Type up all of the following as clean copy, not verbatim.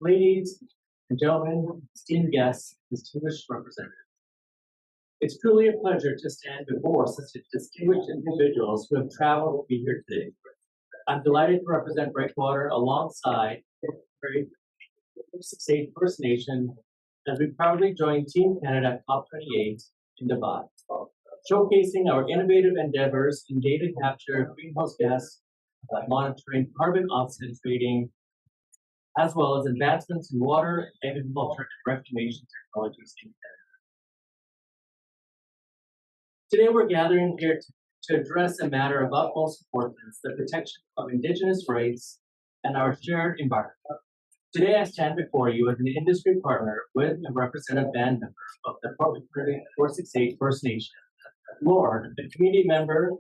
Ladies and gentlemen, esteemed guests, distinguished representatives, it's truly a pleasure to stand before such distinguished individuals who have traveled to be here today. I'm delighted to represent Breakwater alongside very 68 First Nation as we proudly join Team Canada COP28 in Dubai, showcasing our innovative endeavors in data capture, greenhouse gas monitoring, carbon offset trading, as well as advancements in water, agriculture, and reclamation technologies in Canada. Today, we're gathering here to address a matter of utmost importance, the protection of Indigenous rights and our shared environment. Today, I stand before you as an industry partner with a representative band member of the 468 First Nation, Lord, a community member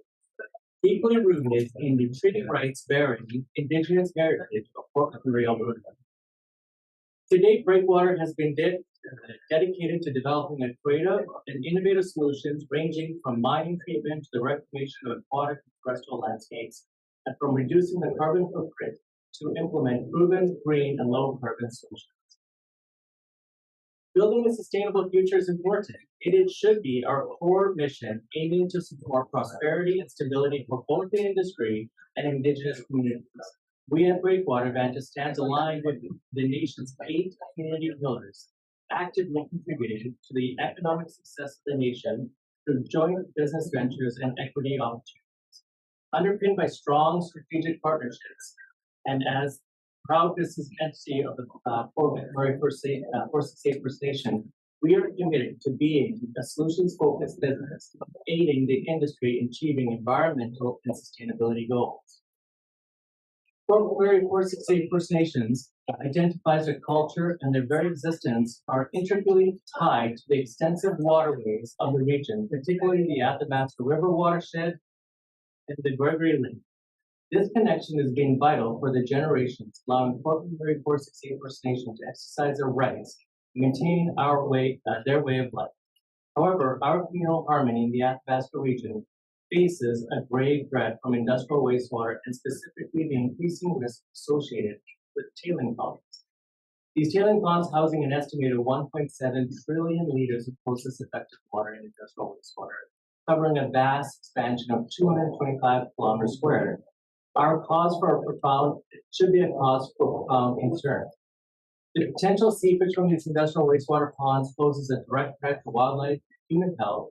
deeply rooted in the treaty rights bearing Indigenous heritage of Port McMurray, Alberta. To date, Breakwater has been dedicated to developing a creative and innovative solutions ranging from mining treatment to the reclamation of aquatic and terrestrial landscapes, and from reducing the carbon footprint to implement proven green and low carbon solutions. Building a sustainable future is important. It should be our core mission, aiming to support prosperity and stability for both the industry and Indigenous communities. We at Breakwater Vantage stands aligned with the nation's 8 community pillars, actively contributing to the economic success of the nation through joint business ventures and equity opportunities. Underpinned by strong strategic partnerships, and as proud business entity of the Port McMurray First Nation, we are committed to being a solutions-focused business, aiding the industry in achieving environmental and sustainability goals. Port McMurray First Nations identifies their culture and their very existence are intricately tied to the extensive waterways of the region, particularly the Athabasca River watershed and the Gregory Lake. This connection has been vital for the generations, allowing Port McMurray 468 First Nation to exercise their rights, maintaining their way of life. However, our communal harmony in the Athabasca region faces a grave threat from industrial wastewater and specifically the increasing risk associated with tailing ponds. These tailing ponds housing an estimated 1.7 trillion liters of process-effective water and industrial wastewater, covering a vast expansion of 225 kilometers squared. It should be a cause for profound concern. The potential seepage from these industrial wastewater ponds poses a direct threat to wildlife, human health,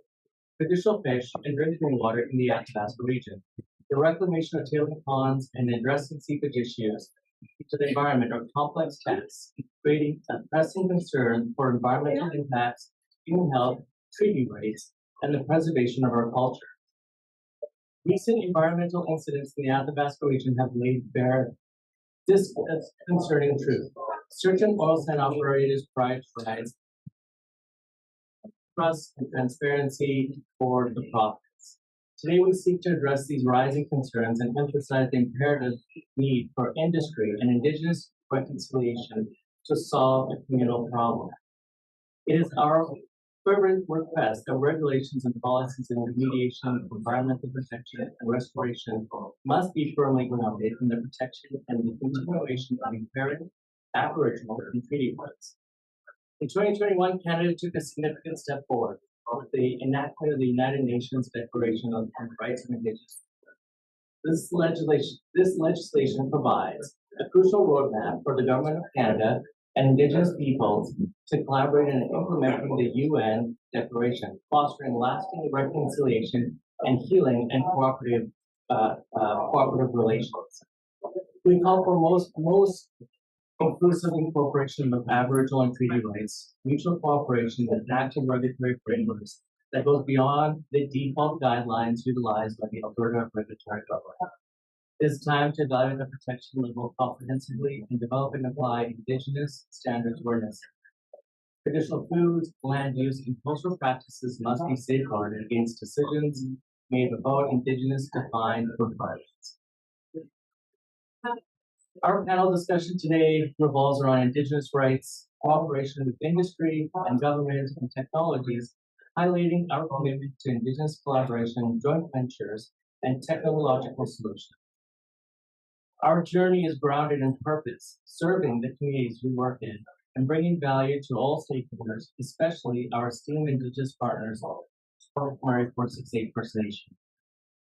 traditional fish, and drinking water in the Athabasca region. The reclamation of tailing ponds and addressing seepage issues to the environment are complex tasks, creating a pressing concern for environmental impacts, human health, treaty rights, and the preservation of our culture. Recent environmental incidents in the Athabasca region have laid bare this concerning truth. Certain oil sand operators prioritize trust and transparency for the profits. Today, we seek to address these rising concerns and emphasize the imperative need for industry and Indigenous reconciliation to solve a communal problem. It is our fervent request that regulations and policies in remediation, environmental protection, and restoration must be firmly grounded in the protection and the continuation of inherent Aboriginal and treaty rights. In 2021, Canada took a significant step forward with the enactment of the United Nations Declaration on the Rights of Indigenous Peoples. This legislation provides a crucial roadmap for the Government of Canada and Indigenous peoples to collaborate in implementing the UN Declaration, fostering lasting reconciliation and healing and cooperative relations. We call for most inclusive incorporation of Aboriginal and treaty rights, mutual cooperation, and active regulatory frameworks that goes beyond the default guidelines utilized by the Alberta regulatory government. It is time to evaluate the protection level comprehensively and develop and apply Indigenous standards where necessary. Traditional foods, land use, and cultural practices must be safeguarded against decisions made without Indigenous defined requirements. Our panel discussion today revolves around Indigenous rights, cooperation with industry and government and technologies, highlighting our commitment to Indigenous collaboration, joint ventures, and technological solutions. Our journey is grounded in purpose, serving the communities we work in, and bringing value to all stakeholders, especially our esteemed Indigenous partners, Murray 468 First Nation.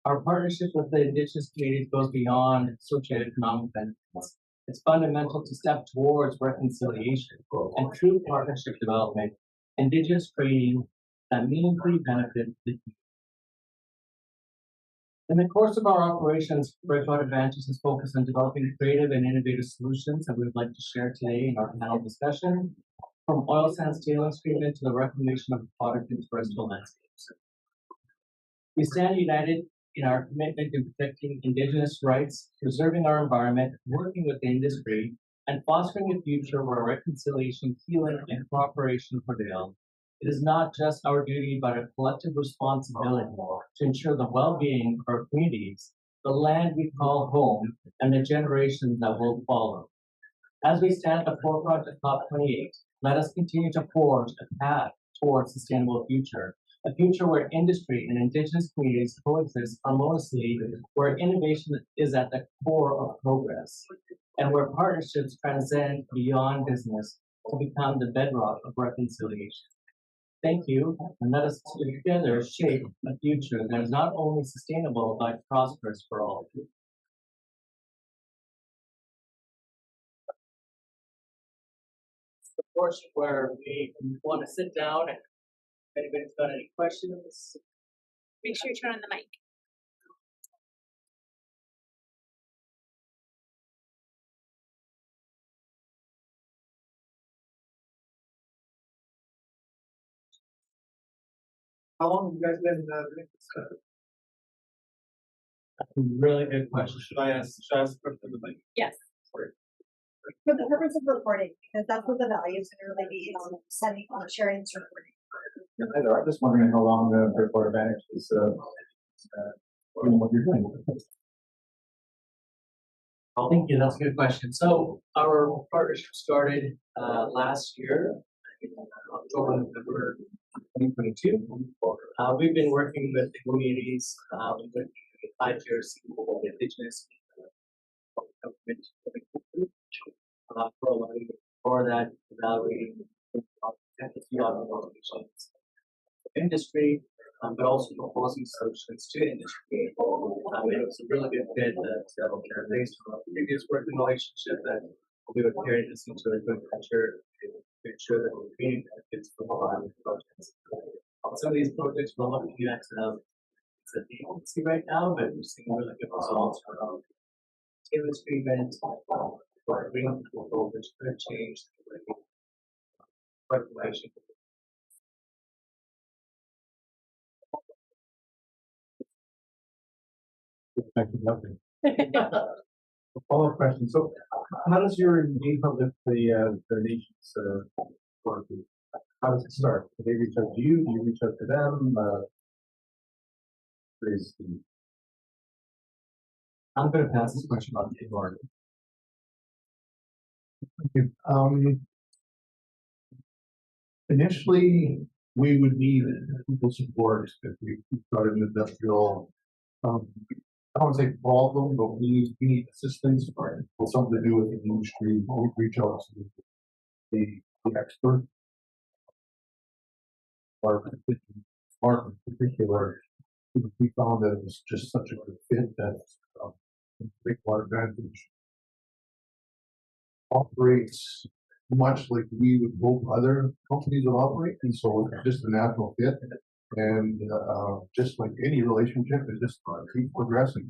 Our partnership with the Indigenous communities goes beyond socioeconomic benefits. It's fundamental to step towards reconciliation and true partnership development, Indigenous training that meaningfully benefit the community. In the course of our operations, Breakwater Vantage is focused on developing creative and innovative solutions that we would like to share today in our panel discussion, from oil sands tailings treatment to the reclamation of aquatic and terrestrial landscapes. We stand united in our commitment to protecting Indigenous rights, preserving our environment, working with the industry, and fostering a future where reconciliation, healing, and cooperation prevail. It is not just our duty, but a collective responsibility to ensure the well-being of our communities, the land we call home, and the generations that will follow. As we stand at the forefront of COP28, let us continue to forge a path towards a sustainable future, a future where industry and Indigenous communities coexist harmoniously, where innovation is at the core of progress, and where partnerships transcend beyond business to become the bedrock of reconciliation. Thank you, and let us together shape a future that is not only sustainable but prosperous for all. The portion where we want to sit down and if anybody's got any questions. Make sure you turn on the mic. How long have you guys been doing this stuff? That's a really good question. Should I ask for the mic? Yes. Sorry. For the purpose of recording, because that's what the value is going to really be, is sending, sharing this recording. Yeah, hi there. I'm just wondering how long the Breakwater Vantage is doing what you're doing. Oh, thank you. That's a good question. So our partnership started last year, in October, November 2022. We've been working with the communities with 5 years with Indigenous government for a lot of years. For that, evaluating organizations, industry, but also proposing solutions to industry. It was a really good fit that based on a previous working relationship that we would carry this into a good venture to ensure that we're creating benefits from a lot of projects. Some of these projects we're looking at it's at the infancy right now, but we're seeing really good results from tailings treatment, or green people, which could change the regulation. Follow-up question. So, how does your engagement with the nations work? How does it start? Do they reach out to you? Do you reach out to them? I'm going to pass this question on to Eduardo. Thank you. Initially, we would need people support if we started an industrial, I don't want to say problem, but we need assistance or something to do with the industry. We reach out to the expert. Or in particular, we found that it was just such a good fit that Breakwater Vantage operates much like we would hope other companies would operate, and so it's just a natural fit. And just like any relationship, it just keeps progressing.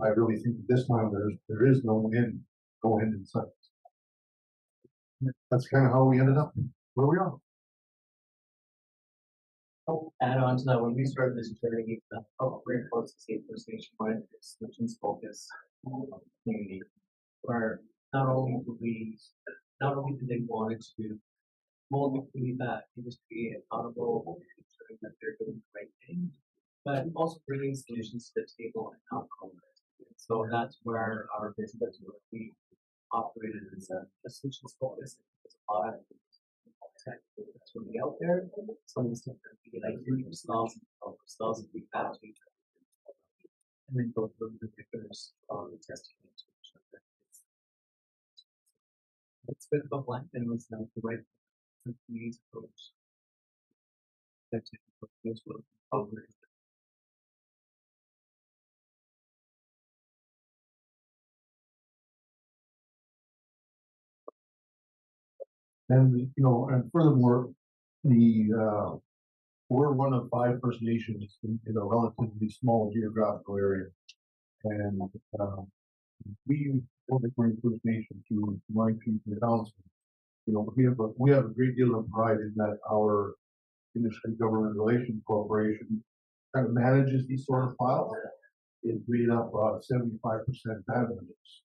I really think this time there is no end in sight. That's kind of how we ended up where we are. I'll add on to that. When we started this journey, very close to state First Nation wide solutions focus community, where not only did they want to hold the community back, industry accountable, ensuring that they're doing the right thing, but also bringing solutions to the table and outcomes. So that's where our business we operated as a solutions focus. It's a lot of tech that's really out there. Some of the stuff that we like do ourselves and be back to each other. And then go through the difference on the testing. It's a bit of a blend and it was not the right needs approach. That's it. This will over. And, you know, and furthermore, we're one of 5 First Nations in a relatively small geographical area. And, we, Breakwater First Nation, to my chief and council, you know, we have a great deal of pride in that our industry government relations corporation kind of manages these sort of files. It's made up of 75% managers,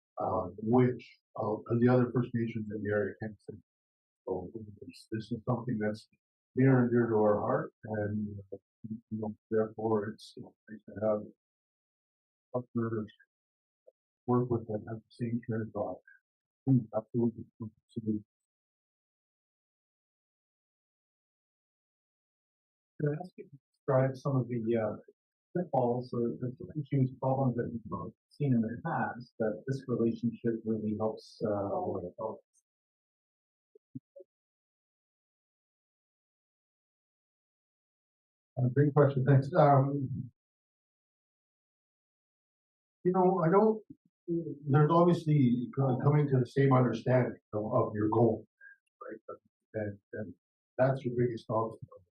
which the other First Nations in the area can't say. So this is something that's near and dear to our heart, and you know, therefore it's nice to have partners work with them at the same kind of thought. Absolutely, absolutely. Can I ask you to describe some of the pitfalls or the issues, problems that you've seen in the past that this relationship really helps avoid? Great question, thanks. You know, I don't. There's obviously coming to the same understanding of your goal, right? And that's your biggest obstacle.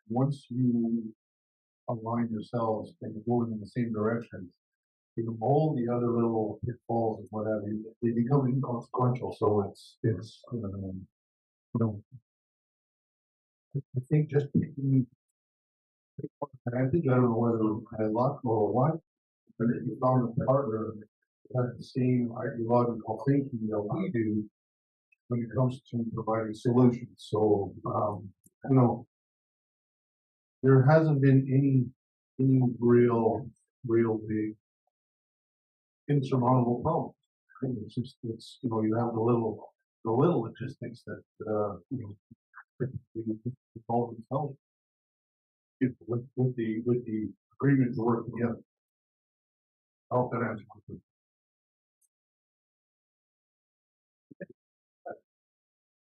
Once you align yourselves and you're going in the same direction, you know, all the other little pitfalls and what have you, they become inconsequential. So it's you know, I think just taking advantage. I don't know whether I luck or what, but if you found a partner that has the same ideological thinking that we do when it comes to providing solutions. So, you know, there hasn't been any real big insurmountable problems. It's just, you know, you have the little logistics that, you know, involve themselves with the agreement to work together. I hope that answers your question.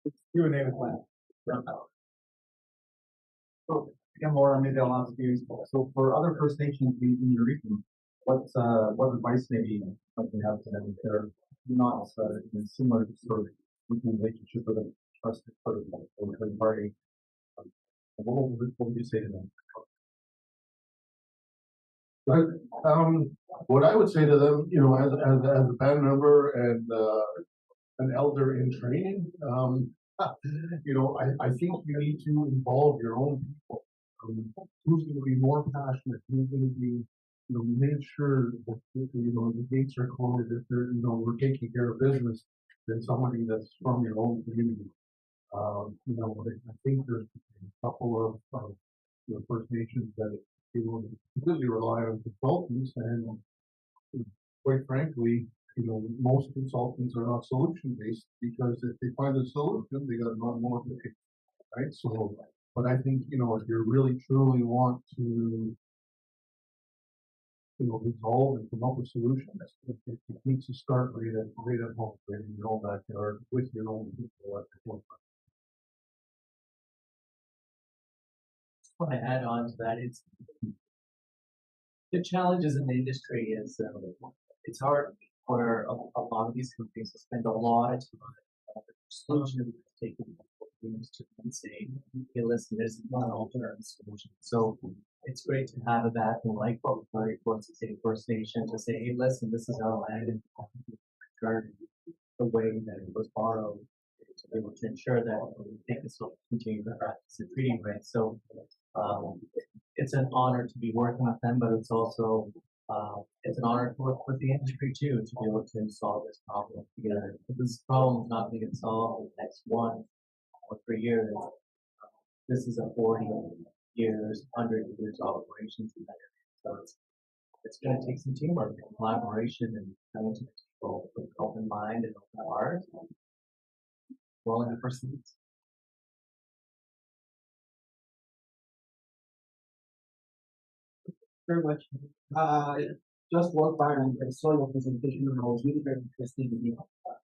It's Q&A with Len. So again, Laura, maybe I'll ask you. So for other First Nations in your region, what advice maybe might you have to them if they're not in similar sort of working relationship with a trusted sort of third party? What would you say to them? But what I would say to them, you know, as a band member and an elder in training, you know, I think you need to involve your own people. Who's going to be more passionate? Who's going to be, you know, make sure that you know the gates are closed. If they're, you know, we're taking care of business, than somebody that's from your own community. You know, I think there's a couple of you know, First Nations that you know completely rely on consultants, and quite frankly, you know, most consultants are not solution based because if they find a solution, they got no more to pay, right? So, but I think, you know, if you really truly want to, you know, resolve and come up with solutions, it needs to start right at home, right in your own backyard with your own people at the forefront. Just want to add on to that, it's the challenges in the industry is it's hard for a lot of these companies to spend a lot of time on the solution taking years to say, hey, listen, there's not an alternative solution. So it's great to have a backing like what Breakwater First Nation to say, hey, listen, this is our land and regard the way that it was borrowed to be able to ensure that we think this will continue to practice the treating rate. So it's an honor to be working with them, but it's also it's an honor to work with the industry too to be able to solve this problem together. If this problem is not going to get solved in the next 1 or 3 years, this is a 40 years, 100 years operations in that area. So it's going to take some teamwork and collaboration and coming to the table with open mind and open heart, willing to proceed. Very much. just walked by and I saw your presentation and I was really very interested in it.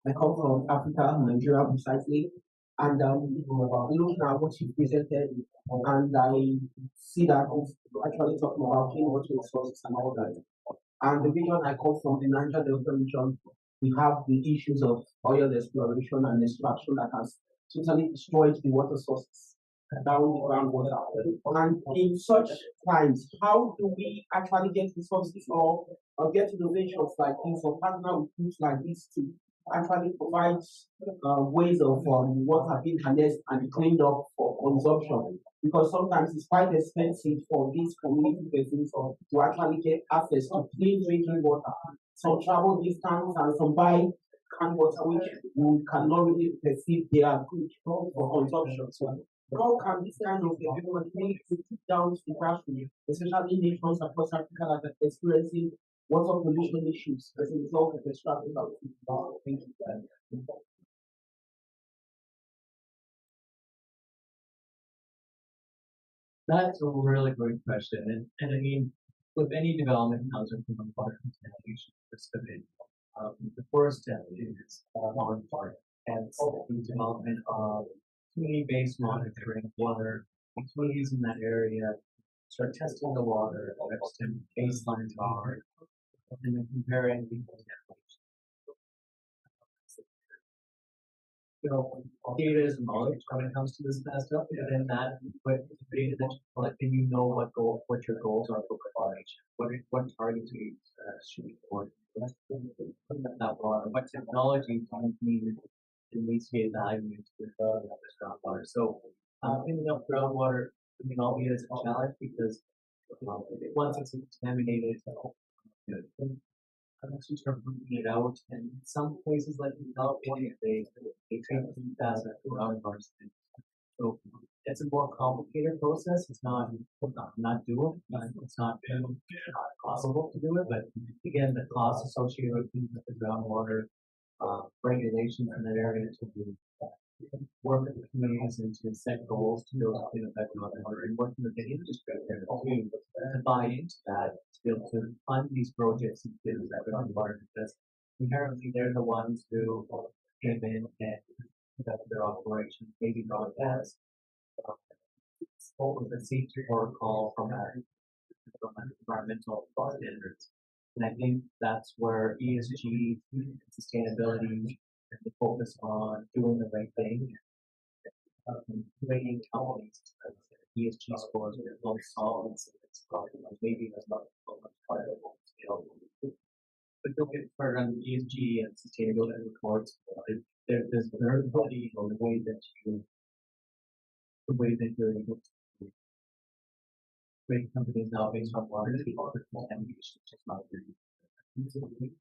I come from Africa, Nigeria precisely, and looking at what you presented, and I see that it's actually talking about clean water resources and all that. And the region I come from, the Niger Delta region, we have the issues of oil exploration and extraction that has totally destroyed the water sources down the groundwater. And in such times, how do we actually get resources or get innovations like this or partner with groups like this to actually provide ways of water being harnessed and cleaned up for consumption? Because sometimes it's quite expensive for these community persons to actually get access to clean drinking water. Some travel distance and some buy canned water which we cannot really perceive they are good for consumption. So how can this kind of development really sit down to the grassroots, especially nations across Africa that are experiencing water pollution issues as a result of extracting out? Thank you. That's a really great question. And I mean, with any development comes with water contamination risk of it. The first step is on part, and the development of community-based monitoring of water, utilities in that area, start testing the water, understand what baselines are, and then comparing the contamination. Data is knowledge when it comes to this kind of stuff, and then that, but data that you collect, and you know what your goals are for collaboration, what targets you should be for that water, what technology do you need to be evaluated with groundwater. So, cleaning up groundwater, I mean, albeit is a challenge because once it's contaminated, unless you start moving it out, and in some places like in California, they treat PFAS as groundwater. So it's a more complicated process. It's not doable. It's not possible to do it. But again, the costs associated with the groundwater regulations in that area to do work with the communities and to set goals to build up in effect groundwater and working with the industry there to buy into that to be able to fund these projects and build that groundwater because inherently they're the ones who came in and conduct their operations, maybe not as what was the safety protocol from environmental standards. And I think that's where ESG and sustainability and the focus on doing the right thing, rating companies, ESG scores with low solvents, maybe that's not so much part of it. But don't get started on ESG and sustainability reports. There's variability in the way that you're able to create companies now based on water contamination, just not very.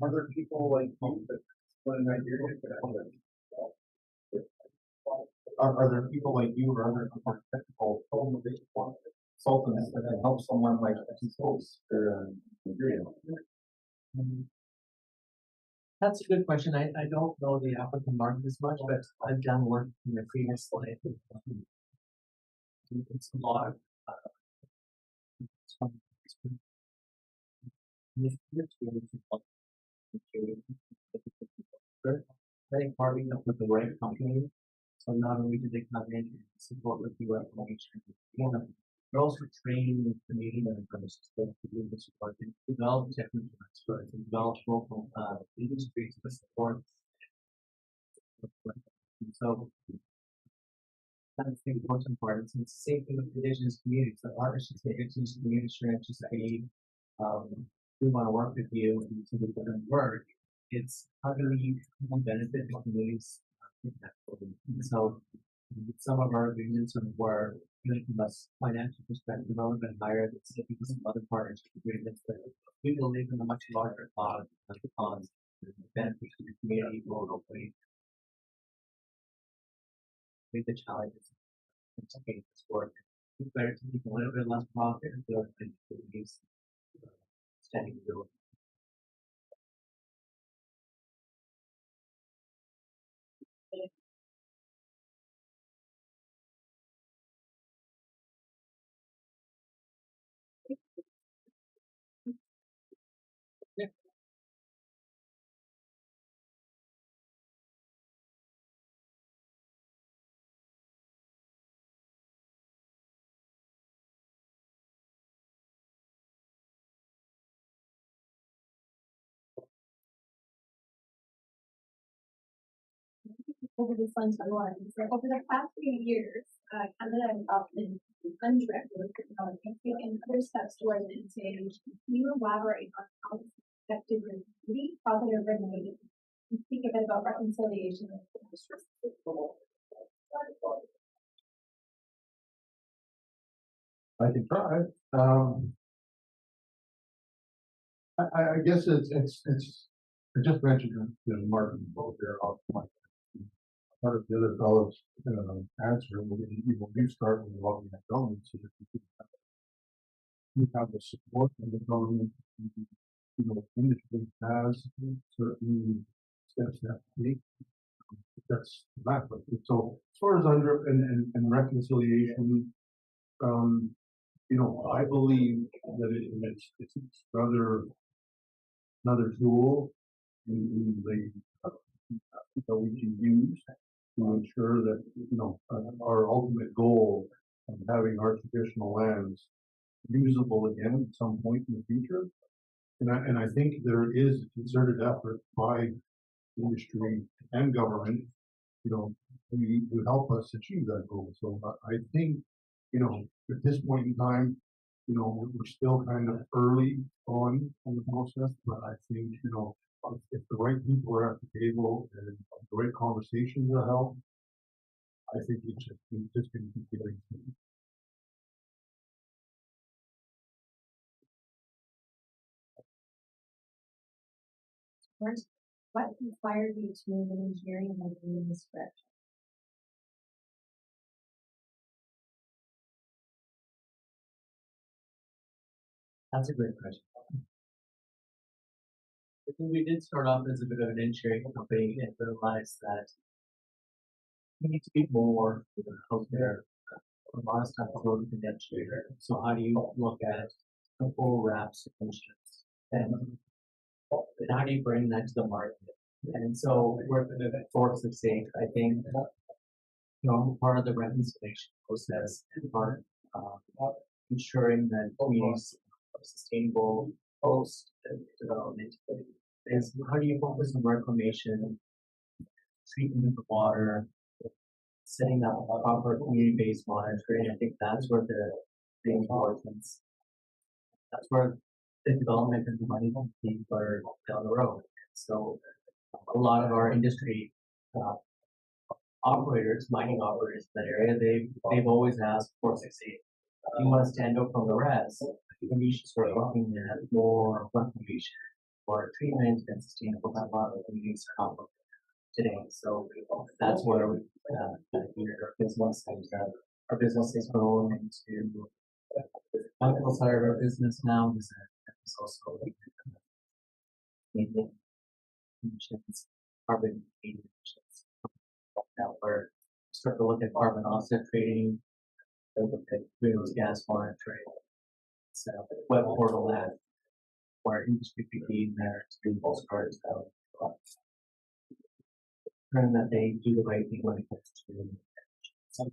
Other people like you that when I hear are there people like you or other technical consultants that can help someone like these folks or That's a good question. I don't know the African market as much, but I've done work in the previous life. It's a lot of I think partnering up with the right company. So not only do they come in and support with your information, but also train the community members to do the support and develop technical experts and develop local industries to support. And so that's the important part. It's the same thing with indigenous communities. The partnerships with indigenous communities should just be we want to work with you and so we can work. It's how do we benefit the communities? So some of our agreements were even from a financial perspective a little bit higher than because some other partnership agreements, but we believe in a much larger cause of the cause benefit to the community locally. With the challenges and taking this work. It's better to make a little bit less profit and build these steady growth. over this one one. So over the past few years, Canada has adopted UNDRIP and taken other steps towards reconciliation. Can you elaborate on how this affected your community, positive or negative? And speak a bit about reconciliation and I can try. I guess I just mentioned Martin both there off my part of the other fellow's answer. We start with lobbying the government so that you have the support of the government. Industry has certain steps that have to take. That's that. So as far as under and reconciliation, I believe that it's another tool in the that we can use to ensure that our ultimate goal of having our traditional lands usable again at some point in the future. And I think there is a concerted effort by industry and government, to help us achieve that goal. So I think, at this point in time, we're still kind of early on the process, but I think, if the right people are at the table and the right conversations are held, I think it's just going to keep getting. First, what inspired you to move in engineering and in this script? That's a great question. I think we did start off as a bit of an engineering company and realized that we need to be more out there. A lot of stuff is going to engineering. So how do you look at the full wrap solutions and how do you bring that to the market? And so we're forks of sake. I think part of the reconciliation process and part of ensuring that communities are sustainable post development is how do you focus on reclamation, treatment of the water, setting up proper community-based monitoring. I think that's where the importance, that's where the development and the money will be for down the road. So a lot of our industry operators, mining operators in that area, they've always asked for succeed. If you want to stand out from the rest, you should start looking at more reclamation, more treatment and sustainable. A lot of communities are not today. So that's where we our business and our business has grown into the chemical side of our business now. Is also emissions, carbon emissions. Now we're starting to look at carbon offset trading, look at greenhouse gas monitoring, set up a web portal that where industry could be in there to do postcards out. And that they do the right thing when it comes to some.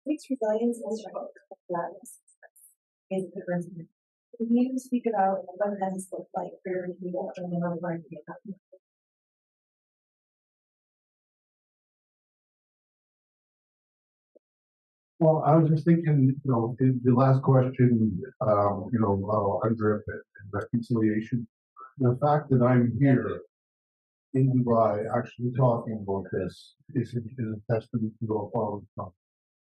Takes resilience and strength is the difference. Can you speak about what that has looked like for your people and then we're going to get that? Well, I was just thinking, in the last question, UNDRIP and reconciliation. The fact that I'm here in Dubai actually talking about this is a testament to our father's son.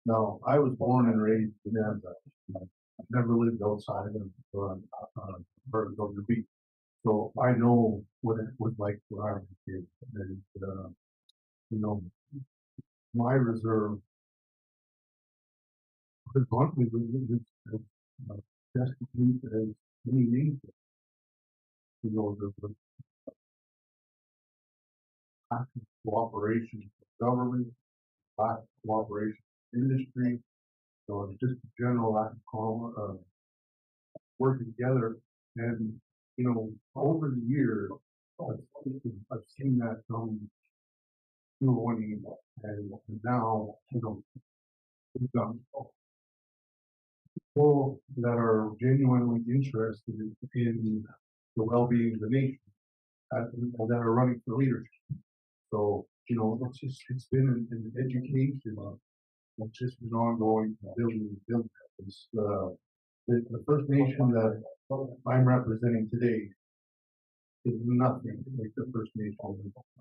Now, I was born and raised in Canada. I've never lived outside of Virginia Beach. So I know what it was like when I was a kid. And, my reserve bluntly was destitute as any nation. The lack of cooperation with government, lack of cooperation with industry, so just a general lack of working together. And over the years, I've seen that through one email, and now, we've got people that are genuinely interested in the well-being of the nation, and that are running for leadership. So, it's been an education, it's just been ongoing, building. It's, the First Nation that I'm representing today is nothing like the First Nation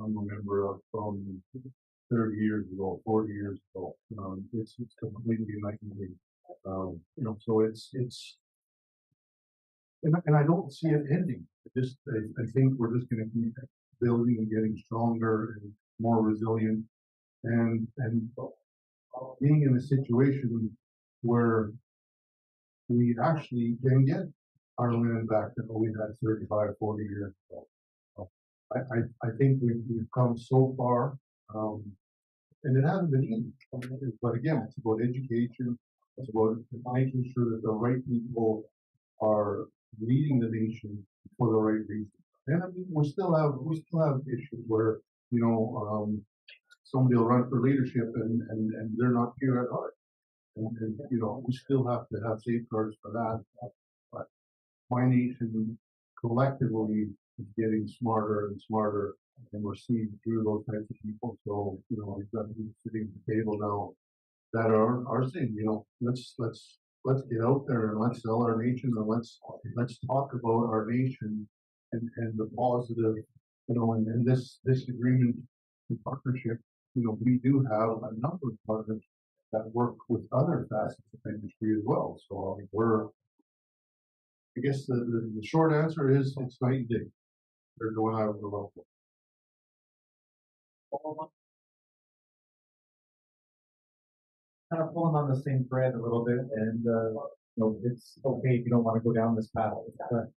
I'm a member of from 30 years ago, 40 years ago. It's completely night and day. So and I don't see it ending. I think we're just going to keep building and getting stronger and more resilient, and being in a situation where we actually can get our land back that we had 35, 40 years ago. So I think we've come so far, and it hasn't been easy. But again, it's about education. It's about making sure that the right people are leading the nation for the right reasons. And I mean, we still have issues where somebody will run for leadership and they're not pure at heart. And we still have to have safeguards for that. But my nation collectively is getting smarter and smarter, and we're seeing through those types of people. So we've got people sitting at the table now that are saying, let's get out there and let's sell our nation, and let's talk about our nation and the positive, and this agreement and partnership. We do have a number of partners that work with other facets of industry as well. So I guess the short answer is it's night and day. They're going out of the local. Kind of pulling on the same thread a little bit, and it's okay if you don't want to go down this path. But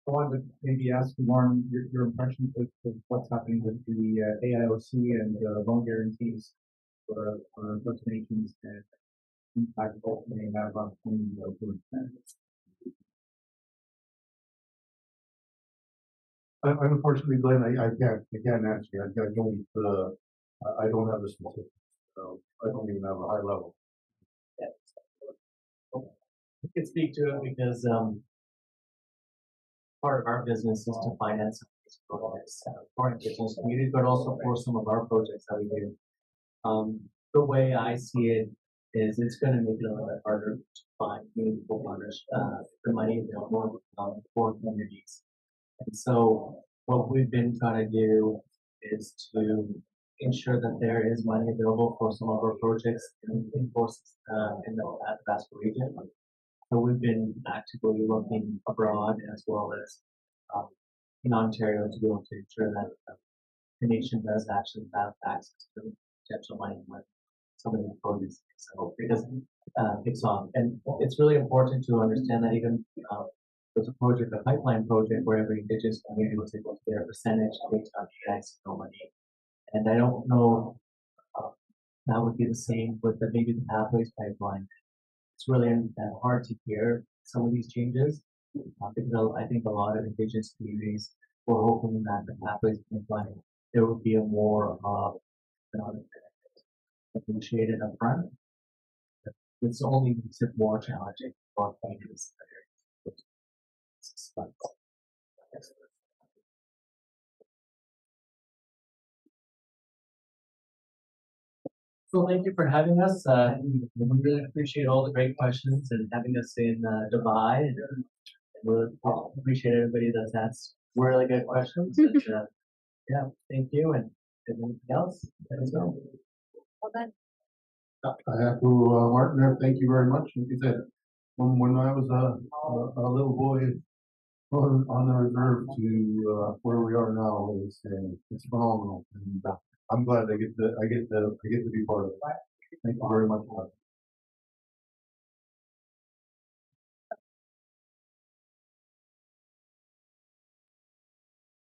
I wanted to maybe ask you, Warren, your impressions of what's happening with the AIOC and loan guarantees for First Nations and impact both may have on community development. Unfortunately, Glenn, I can't answer you. I don't have the specifics. I don't even have a high level. I can speak to it because part of our business is to finance these projects for Indigenous communities, but also for some of our projects that we do. The way I see it is it's going to make it a little bit harder to find meaningful partners, the money available for communities. And so what we've been trying to do is to ensure that there is money available for some of our projects in the Athabasca region. So we've been actively looking abroad as well as in Ontario to be able to ensure that the nation does actually have access to potential money when some of these projects takes off. And it's really important to understand that even there's a project, a pipeline project, where every Indigenous community was able to get a percentage based on no money. And I don't know that would be the same with maybe the Pathways pipeline. It's really hard to hear some of these changes because I think a lot of Indigenous communities were hoping that the Pathways pipeline there would be a more economic benefit appreciated upfront. It's only makes it more challenging for communities. So thank you for having us. We really appreciate all the great questions and having us in Dubai. And we appreciate everybody that's asked really good questions. And, yeah, thank you. And anything else? Let us know. Well done. I have to, Martin, there. Thank you very much. Like you said, when I was a little boy on the reserve to where we are now, it's phenomenal, and I'm glad I get to be part of it. Thank you very much.